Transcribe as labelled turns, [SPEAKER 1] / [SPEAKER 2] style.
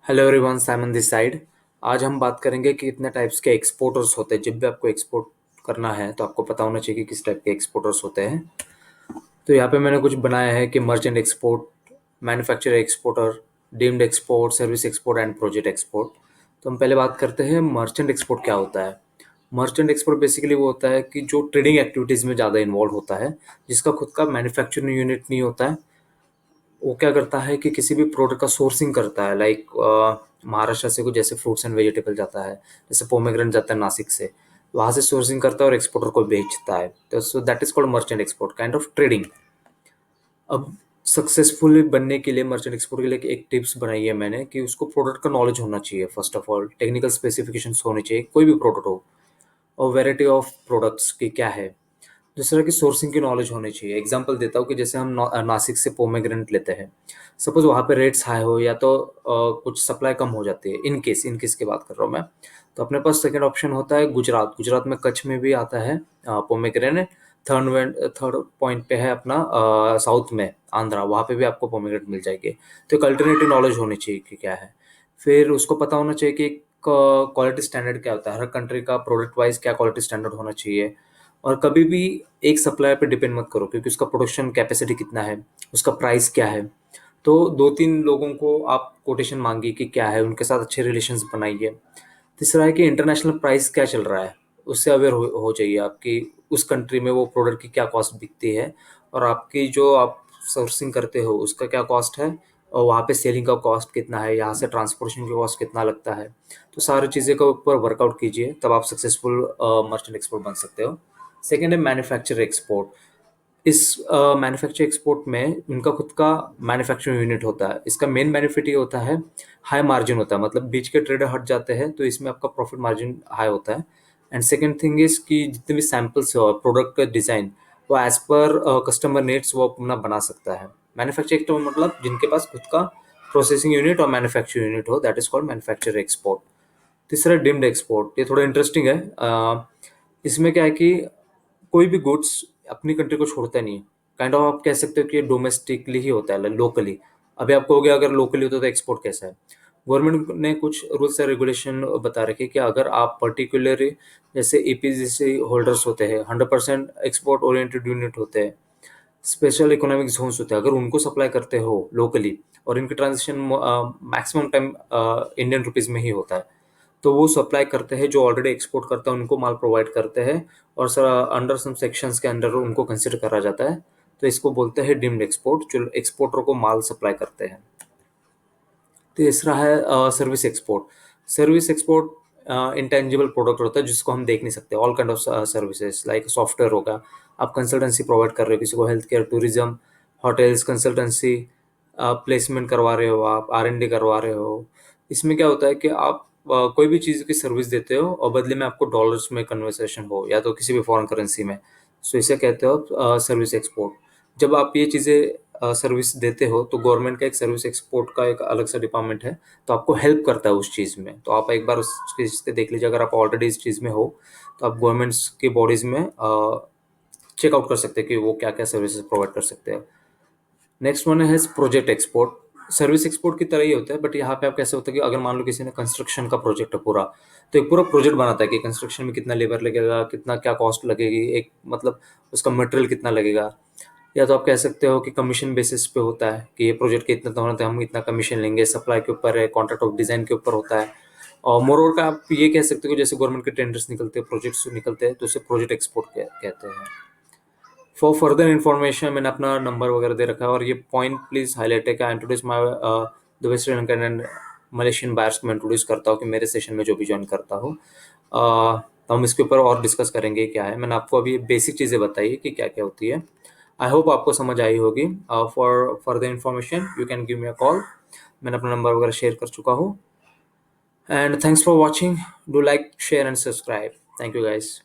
[SPEAKER 1] Hello everyone, Simon this side. आज हम बात करेंगे कि कितने टाइप्स के एक्सपोर्टर्स होते हैं। जब भी आपको एक्सपोर्ट करना है तो आपको पता होना चाहिए कि किस टाइप के एक्सपोर्टर्स होते हैं। तो यहाँ पे मैंने कुछ बनाया है कि merchant export, manufacturer exporter, deemed export, service export and project export. तो हम पहले बात करते हैं मर्चेंट एक्सपोर्ट क्या होता है। मर्चेंट एक्सपोर्ट बेसिकली वो होता है कि जो ट्रेडिंग एक्टिविटीज़ में ज़्यादा इन्वॉल्व होता है, जिसका खुद का मैन्युफैक्चरिंग यूनिट नहीं होता है। वो क्या करता है कि किसी भी प्रोडक्ट का सोर्सिंग करता है। लाइक महाराष्ट्र से कुछ जैसे फ्रूट्स एंड वेजिटेबल जाता है, जैसे पोमेग्रेनेट जाता है नासिक से, वहाँ से सोर्सिंग करता है और एक्सपोर्टर को बेचता है। तो so that is called merchant export, kind of trading. अब सक्सेसफुल बनने के लिए मर्चेंट एक्सपोर्ट के लिए एक टिप्स बनाई है मैंने कि उसको प्रोडक्ट का नॉलेज होना चाहिए। First of all technical specifications होने चाहिए, कोई भी प्रोडक्ट हो, और वेराइटी ऑफ प्रोडक्ट्स की क्या है। दूसरा कि सोर्सिंग की नॉलेज होनी चाहिए। एग्जांपल देता हूँ कि जैसे हम नासिक से पोमेग्रेनेट लेते हैं, सपोज वहाँ पे रेट्स हाई हो या तो कुछ सप्लाई कम हो जाती है। इन केस की बात कर रहा हूँ मैं। तो अपने पास सेकंड ऑप्शन होता है गुजरात। गुजरात में कच्छ में भी आता है पोमेग्रेनेट। थर्ड पॉइंट पे है अपना साउथ में आंध्रा, वहाँ पे भी आपको पोमेग्रेनेट मिल जाएगी। तो एक अल्टरनेटिव नॉलेज होनी चाहिए कि क्या है। फिर उसको पता होना चाहिए कि क्वालिटी स्टैंडर्ड क्या होता है, हर कंट्री का प्रोडक्ट वाइज क्या क्वालिटी स्टैंडर्ड होना चाहिए। और कभी भी एक सप्लायर पे डिपेंड मत करो, क्योंकि उसका प्रोडक्शन कैपेसिटी कितना है, उसका प्राइस क्या है। तो दो तीन लोगों को आप कोटेशन मांगिए कि क्या है, उनके साथ अच्छे रिलेशंस बनाइए। तीसरा है कि इंटरनेशनल प्राइस क्या चल रहा है, उससे अवेयर हो जाइए आपकी उस कंट्री में वो प्रोडक्ट की क्या कॉस्ट बिकती है, और आपकी जो आप सोर्सिंग करते हो उसका क्या कॉस्ट है, और वहाँ पे सेलिंग का कॉस्ट कितना है, यहाँ से ट्रांसपोर्टेशन का कॉस्ट कितना लगता है। तो सारी चीज़ें के ऊपर वर्कआउट कीजिए, तब आप सक्सेसफुल मर्चेंट एक्सपोर्ट बन सकते हो। सेकेंड है मैन्युफैक्चर एक्सपोर्ट। इस मैन्युफैक्चर एक्सपोर्ट में उनका खुद का मैन्युफैक्चरिंग यूनिट होता है। इसका मेन बेनिफिट ये होता है, हाई मार्जिन होता है। मतलब बीच के ट्रेडर हट जाते हैं तो इसमें आपका प्रॉफिट मार्जिन हाई होता है। एंड सेकेंड थिंग इज कि जितने भी सैम्पल्स हो प्रोडक्ट का डिज़ाइन, वो एज पर कस्टमर नीड्स वो अपना बना सकता है। मैन्युफैक्चर तो मतलब जिनके पास खुद का प्रोसेसिंग यूनिट और मैन्युफैक्चरिंग यूनिट हो, that is called manufacture export. तीसरा डिम्ड एक्सपोर्ट, ये थोड़ा इंटरेस्टिंग है। इसमें क्या है कि कोई भी गुड्स अपनी कंट्री को छोड़ता नहीं है। काइंड ऑफ आप कह सकते हो कि डोमेस्टिकली ही होता है, लोकली। अभी आप कहोगे अगर लोकली होता तो एक्सपोर्ट कैसा है। गवर्नमेंट ने कुछ रूल्स एंड रेगुलेशन बता रखे कि अगर आप पर्टिकुलरली जैसे ईपीजीसी होल्डर्स होते हैं, 100% एक्सपोर्ट ओरिएंटेड यूनिट होते हैं, स्पेशल इकोनॉमिक जोन्स होते हैं, अगर उनको सप्लाई करते हो लोकली, और इनकी transaction maximum time Indian rupees में ही होता है, तो वो सप्लाई करते हैं। जो ऑलरेडी एक्सपोर्ट करता है उनको माल प्रोवाइड करते हैं, और सर अंडर सम सेक्शंस के अंडर उनको कंसिडर करा जाता है। तो इसको बोलते हैं डीम्ड एक्सपोर्ट, जो एक्सपोर्टर को माल सप्लाई करते हैं। तीसरा है service export. Service export intangible product होता है जिसको हम देख नहीं सकते। All kind of services, like software होगा, आप कंसल्टेंसी प्रोवाइड कर रहे हो किसी को, health care, tourism, hotels, consultancy, placement करवा रहे हो, आप R&D करवा रहे हो। इसमें क्या होता है कि आप कोई भी चीज़ की सर्विस देते हो और बदले में आपको डॉलर्स में कन्वर्सेशन हो या तो किसी भी फॉरेन करेंसी में। सो इसे कहते हो आप सर्विस एक्सपोर्ट। जब आप ये चीज़ें सर्विस देते हो तो गवर्नमेंट का एक सर्विस एक्सपोर्ट का एक अलग सा डिपार्टमेंट है, तो आपको हेल्प करता है उस चीज़ में। तो आप एक बार उस चीज़ से देख लीजिए, अगर आप ऑलरेडी इस चीज़ में हो तो आप गवर्नमेंट्स की बॉडीज़ में चेकआउट कर सकते हैं कि वो क्या क्या सर्विसेज प्रोवाइड कर सकते हैं। नेक्स्ट वन है प्रोजेक्ट एक्सपोर्ट। सर्विस एक्सपोर्ट की तरह ही होता है, बट यहाँ पे आप कैसे होता है कि अगर मान लो किसी ने कंस्ट्रक्शन का प्रोजेक्ट है पूरा, तो एक पूरा प्रोजेक्ट बनाता है कि कंस्ट्रक्शन में कितना लेबर लगेगा, कितना क्या कॉस्ट लगेगी, एक मतलब उसका मटेरियल कितना लगेगा। या तो आप कह सकते हो कि कमीशन बेसिस पे होता है कि ये प्रोजेक्ट के इतना तो होना था, हम इतना कमीशन लेंगे, सप्लाई के ऊपर है, कॉन्ट्रैक्ट ऑफ डिज़ाइन के ऊपर होता है। और मोर का आप ये कह सकते हो कि जैसे गवर्नमेंट के टेंडर्स निकलते हैं, प्रोजेक्ट्स निकलते हैं, तो उसे प्रोजेक्ट एक्सपोर्ट कहते हैं। फॉर फर्दर इन्फॉर्मेशन मैंने अपना नंबर वगैरह दे रखा है, और ये पॉइंट प्लीज हाईलाइट है कि I introduce my the west Sri Lankan and Malaysian buyers को मैं इंट्रोड्यूस करता हूँ कि मेरे सेशन में जो भी ज्वाइन करता हूँ। तो हम इसके ऊपर और डिस्कस करेंगे क्या है। मैंने आपको अभी बेसिक चीज़ें बताई कि क्या क्या होती है। आई होप आपको समझ आई होगी। For further information you can give me a call. मैंने अपना नंबर वगैरह शेयर कर चुका हूँ। And thanks for watching. Do like, share and subscribe. Thank you guys.